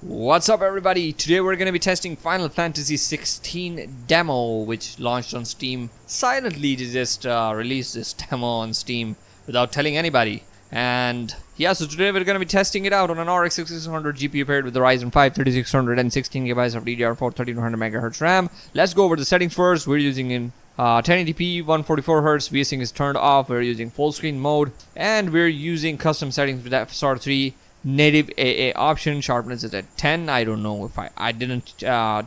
What's up everybody? Today we're going to be testing Final Fantasy XVI demo, which launched on Steam silently. They just released this demo on Steam without telling anybody. And yeah, so today we're going to be testing it out on an RX 6600 GPU paired with the Ryzen 5 3600 and 16GB of DDR4 1300 MHz RAM. Let's go over the settings first. We're using in 1080p 144Hz, VSync is turned off, we're using full screen mode, and we're using custom settings with FSR3. Native AA option, sharpness is at 10. I don't know if I didn't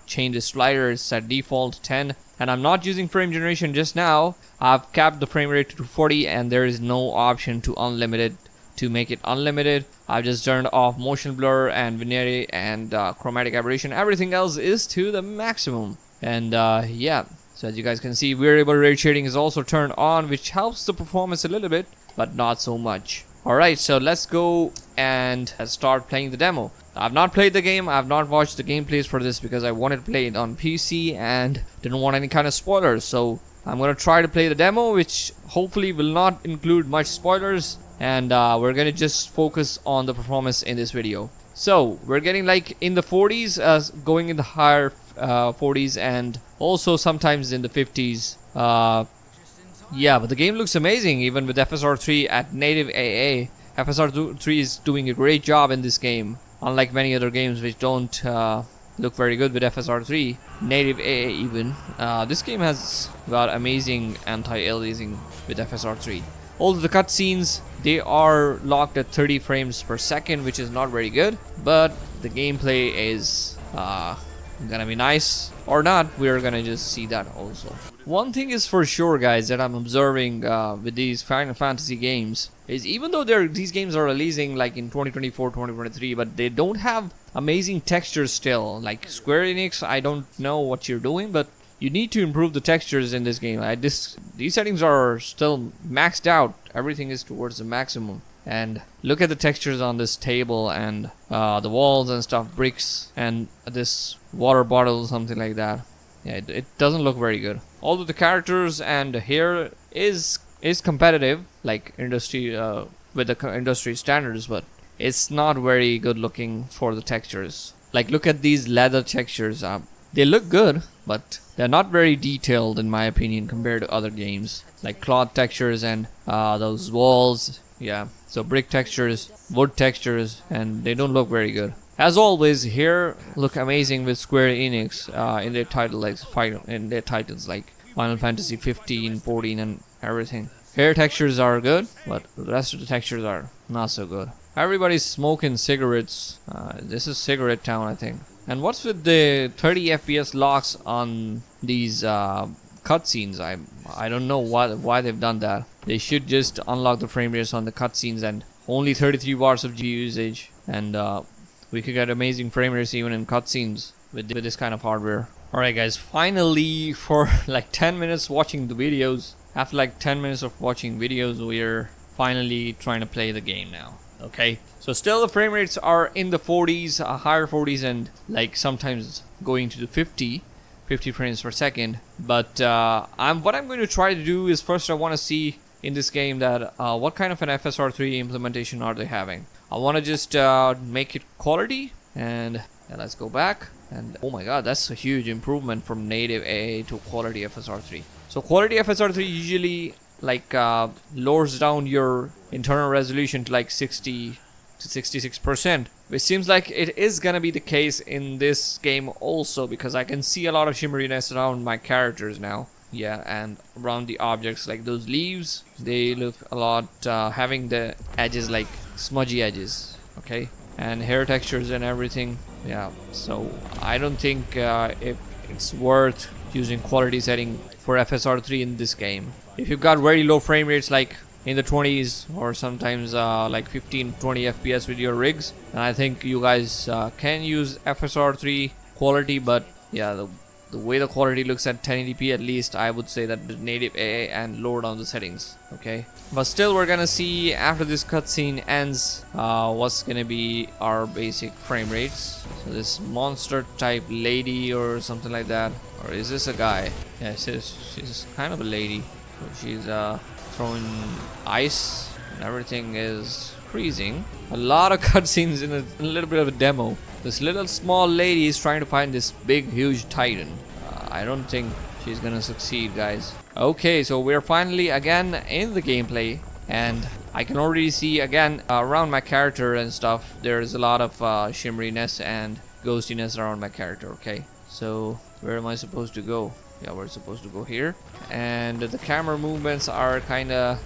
change the slider, it's at default 10. And I'm not using frame generation just now. I've capped the frame rate to 40 and there is no option to unlimited to make it unlimited. I've just turned off motion blur and vignette and chromatic aberration. Everything else is to the maximum. And yeah, so as you guys can see, variable rate shading is also turned on, which helps the performance a little bit, but not so much. Alright, so let's go and start playing the demo. I've not played the game, I've not watched the gameplays for this because I wanted to play it on PC and didn't want any kind of spoilers. So I'm going to try to play the demo, which hopefully will not include much spoilers. And we're going to just focus on the performance in this video. So we're getting like in the 40s, going in the higher 40s and also sometimes in the 50s. Yeah, but the game looks amazing even with FSR3 at native AA. FSR3 is doing a great job in this game, unlike many other games which don't look very good with FSR3, native AA even. This game has got amazing anti-aliasing with FSR3. Also the cutscenes, they are locked at 30 frames per second, which is not very good, but the gameplay is gonna be nice or not. We're gonna just see that also. One thing is for sure, guys, that I'm observing with these Final Fantasy games is even though these games are releasing like in 2024 2023, but they don't have amazing textures still. Like Square Enix, I don't know what you're doing, but you need to improve the textures in this game. These settings are still maxed out. Everything is towards the maximum. And look at the textures on this table and the walls and stuff, bricks and this water bottle, something like that. Yeah, it doesn't look very good. Although the characters and the hair is competitive, like industry with the industry standards, but it's not very good looking for the textures. Like look at these leather textures. They look good, but they're not very detailed in my opinion compared to other games, like cloth textures and those walls. Yeah, so brick textures, wood textures, and they don't look very good. As always, here look amazing with Square Enix in their title, like Final Fantasy 15, 14, and everything. Hair textures are good, but the rest of the textures are not so good. Everybody's smoking cigarettes. This is Cigarette Town, I think. And what's with the 30 FPS locks on these cutscenes? I don't know why they've done that. They should just unlock the frame rates on the cutscenes and only 33 watts of GPU usage, and we could get amazing frame rates even in cutscenes with this kind of hardware. Alright guys, finally for like 10 minutes watching the videos, after like 10 minutes of watching videos, we're finally trying to play the game now. Okay, so still the frame rates are in the 40s, higher 40s, and like sometimes going to the 50 frames per second. But what I'm going to try to do is first I want to see in this game that what kind of an FSR3 implementation are they having. I want to just make it quality, and let's go back. And oh my god, that's a huge improvement from native AA to quality FSR3. So quality FSR3 usually like lowers down your internal resolution to like 60 to 66%, which seems like it is gonna be the case in this game also, because I can see a lot of shimmeriness around my characters now. Yeah, and around the objects, like those leaves, they look a lot having the edges like smudgy edges. Okay, and hair textures and everything. Yeah, so I don't think if it's worth using quality setting for FSR3 in this game. If you've got very low frame rates like in the 20s or sometimes like 15-20 FPS with your rigs, and I think you guys can use FSR3 quality. But yeah, the way the quality looks at 1080p, at least I would say that the native AA and lower down the settings. Okay, but still we're gonna see after this cutscene ends what's gonna be our basic frame rates. So this monster type lady or something like that, or is this a guy? Yeah, she's kind of a lady. So she's throwing ice and everything is freezing. A lot of cutscenes in a little bit of a demo. This little small lady is trying to find this big huge titan. I don't think she's gonna succeed, guys. Okay, so we're finally again in the gameplay, and I can already see again around my character and stuff, there's a lot of shimmeriness and ghostiness around my character. Okay, so where am I supposed to go? Yeah, we're supposed to go here, and the camera movements are kind of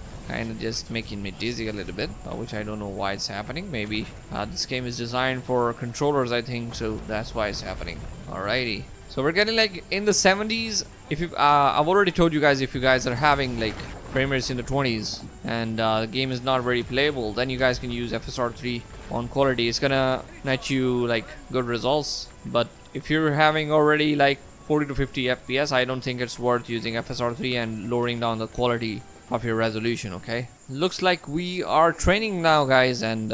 just making me dizzy a little bit, which I don't know why it's happening. Maybe this game is designed for controllers, I think, so that's why it's happening. Alrighty, so we're getting like in the 70s. If you I've already told you guys, if you guys are having like frame rates in the 20s and the game is not very playable, then you guys can use FSR3 on quality. It's gonna net you like good results. But if you're having already like 40 to 50 FPS, I don't think it's worth using FSR3 and lowering down the quality of your resolution. Okay, looks like we are training now, guys, and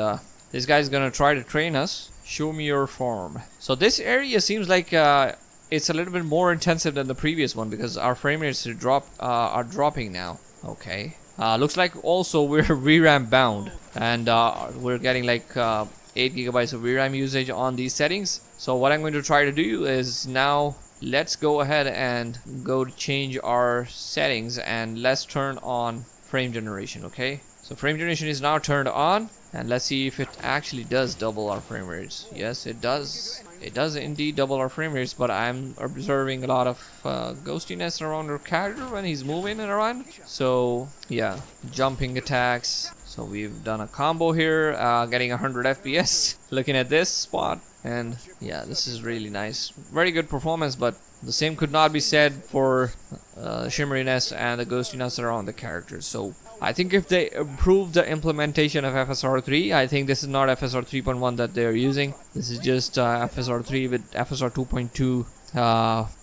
this guy's gonna try to train us. Show me your form. So this area seems like it's a little bit more intensive than the previous one because our frame rates are dropping now. Okay, looks like also we're VRAM bound, and we're getting like 8 gigabytes of VRAM usage on these settings. So what I'm going to try to do is now let's go ahead and go to change our settings, and let's turn on frame generation. Okay, so frame generation is now turned on, and let's see if it actually does double our frame rates. Yes, it does. It does indeed double our frame rates, but I'm observing a lot of ghostiness around our character when he's moving and around. So yeah, jumping attacks. So we've done a combo here, getting 100 FPS. Looking at this spot, and yeah, this is really nice. Very good performance, but the same could not be said for shimmeriness and the ghostiness around the characters. So I think if they improve the implementation of FSR3, I think this is not FSR 3.1 that they're using. This is just FSR3 with FSR 2.2.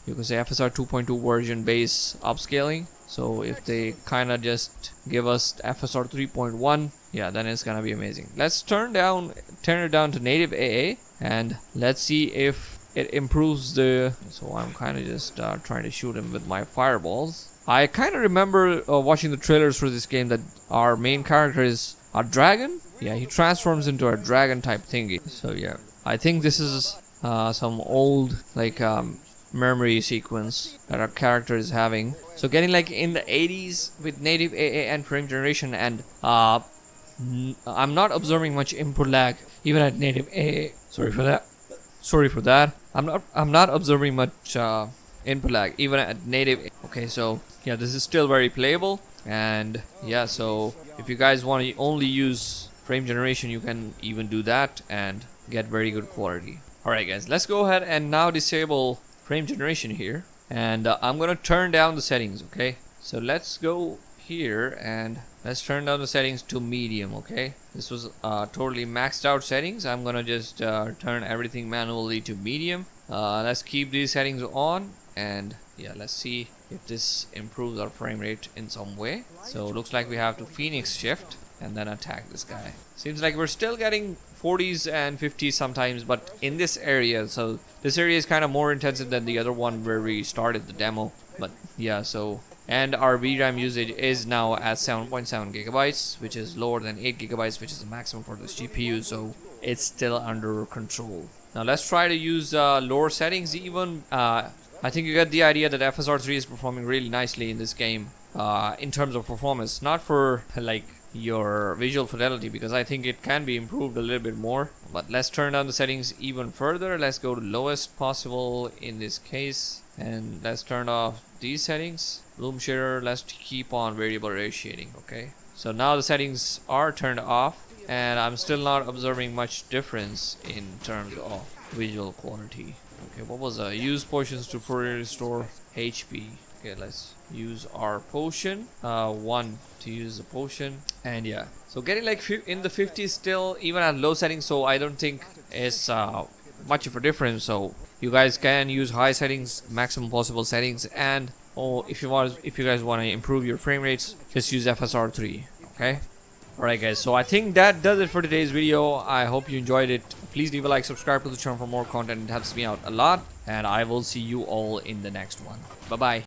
You can say FSR 2.2 version base upscaling. So if they kind of just give us FSR 3.1, yeah, then it's gonna be amazing. Let's turn it down to native AA, and let's see if it improves the. So I'm kind of just trying to shoot him with my fireballs. I kind of remember watching the trailers for this game that our main character is a dragon. Yeah, he transforms into a dragon type thingy. So yeah, I think this is some old like memory sequence that our character is having. So getting like in the 80s with native AA and frame generation, and I'm not observing much input lag even at native AA. Sorry for that. I'm not observing much input lag even at native. Okay, so yeah, this is still very playable, and yeah, so if you guys want to only use frame generation, you can even do that and get very good quality. Alright guys, let's go ahead and now disable frame generation here, and I'm gonna turn down the settings. Okay, so let's go here and let's turn down the settings to medium. Okay, this was totally maxed out settings. I'm gonna just turn everything manually to medium. Let's keep these settings on, and yeah, let's see if this improves our frame rate in some way. So it looks like we have to Phoenix shift and then attack this guy. Seems like we're still getting 40s and 50s sometimes, but in this area, so this area is kind of more intensive than the other one where we started the demo. But yeah, so, and our VRAM usage is now at 7.7 gigabytes, which is lower than 8 gigabytes, which is the maximum for this GPU, so it's still under control. Now let's try to use lower settings even. I think you get the idea that FSR3 is performing really nicely in this game in terms of performance, not for like your visual fidelity, because I think it can be improved a little bit more. But let's turn down the settings even further. Let's go to lowest possible in this case, and let's turn off these settings. Bloom shader, let's keep on variable ratiating. Okay, so now the settings are turned off, and I'm still not observing much difference in terms of visual quality. Okay, what was use potions to further restore HP. Okay, let's use our potion. 1 to use the potion, and yeah, so getting like in the 50s still, even at low settings. So I don't think it's much of a difference. So you guys can use high settings, maximum possible settings, and if you guys want to improve your frame rates, just use FSR3. Okay. Alright guys, so I think that does it for today's video. I hope you enjoyed it. Please leave a like, subscribe to the channel for more content. It helps me out a lot, and I will see you all in the next one. Bye bye.